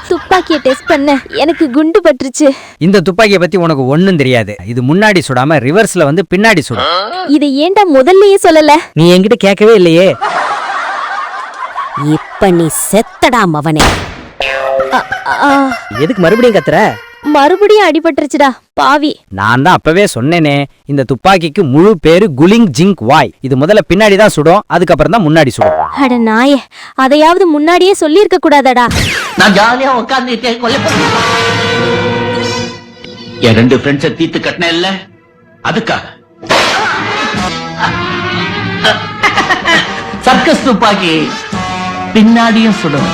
துப்பாக்கியை டெஸ்ட் பண்ண எனக்கு குண்டு பட்டுருச்சு. இந்த துப்பாக்கியை பத்தி உனக்கு ஒண்ணும் தெரியாது. இது முன்னாடி சுடாம ரிவர்ஸ்ல வந்து பின்னாடி சுடும். இதை ஏன்டா முதல்லயே சொல்லல? நீ என்கிட்ட கேட்கவே இல்லையே. இப்ப நீ செத்தடா மவனே. எதுக்கு மறுபடியும் கத்துற? மறுபடியும் அடிபட்டுருச்சுடா பாவி. நான் தான் அப்பவே சொன்னேனே, இந்த துப்பாக்கிக்கு முழு பேரு குலிங் ஜிங்க் வாய். இது முதல்ல பின்னாடி தான் சுடும், அதுக்கப்புறம் தான் முன்னாடி சுடும். அட நாயே, அதையாவது முன்னாடியே சொல்லி இருக்க கூடாதடா. நான் ஜாலியா உட்கார்ந்துட்டே கொலை என் 2 ஃப்ரெண்ட்ஸை தீத்து கட்டின இல்ல, அதுக்காக சர்க்கஸ் துப்பாக்கி பின்னாடியும் சுடும்.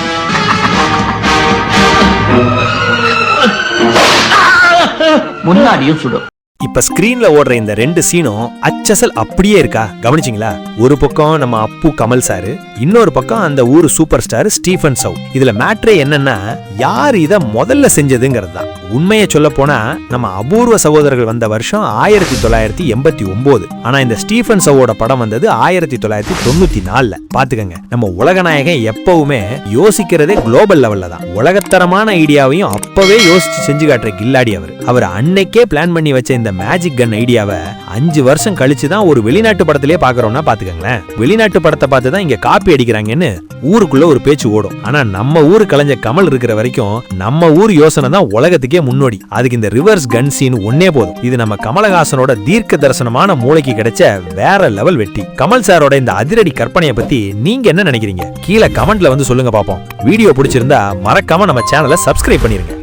முன்னாடியும் சுடும். இப்ப ஸ்கிரீன்ல ஓடுற இந்த 2 சீனும் அச்சசல் அப்படியே இருக்கா? கவனிச்சிங்களா? ஒரு பக்கம் நம்ம அப்பு கமல் சாரு, இன்னொரு பக்கம் அந்த ஊரு சூப்பர் ஸ்டார் ஸ்டீஃபன் சவ். இதுல மேட்ரே என்னன்னா, யார் இத முதல்ல செஞ்சதுங்கிறது தான். உண்மையை சொல்ல போனா நம்ம அபூர்வ சகோதரர்கள் வந்த வருஷம் 1989. ஆனா இந்த ஸ்டீஃபன் சவோட படம் வந்தது 1994. பாத்துக்கங்க, நம்ம உலகநாயகன் எப்பவுமே யோசிக்கிறதே குளோபல் லெவல்ல தான். உலகத்தரமான ஐடியாவையும் அப்பவே யோசிச்சு செஞ்சு காட்டுற கில்லாடி அவர் அன்னைக்கே பிளான் பண்ணி வச்ச இந்த மேஜிக் கன் ஐடியாவை 5 வருஷம் கழிச்சுதான் ஒரு வெளிநாட்டு படத்திலே பாக்குறோம்னா பாத்துக்கங்களேன். வெளிநாட்டு படத்தை பார்த்துதான் இங்க காப்பி அடிக்கிறாங்கன்னு ஊருக்குள்ள ஒரு பேச்சு ஓடும். ஆனா நம்ம ஊரு கலைஞ கமல் இருக்கிற வரைக்கும் நம்ம ஊர் யோசனை தான் உலகத்துக்கே முன்னோடி. அதுக்கு இந்த ரிவர்ஸ் கன் சீன் ஒன்னே போதும். இது நம்ம கமலஹாசனோட தீர்க்க தரிசனமான மூளைக்கு கிடைச்ச வேற லெவல் வெட்டி. கமல் சாரோட இந்த அதிரடி கற்பனையை பத்தி நீங்க என்ன நினைக்கிறீங்க? கீழே கமெண்ட்ல வந்து சொல்லுங்க பாப்போம். வீடியோ பிடிச்சிருந்தா மறக்காம நம்ம சேனலை சப்ஸ்கிரைப் பண்ணிருங்க.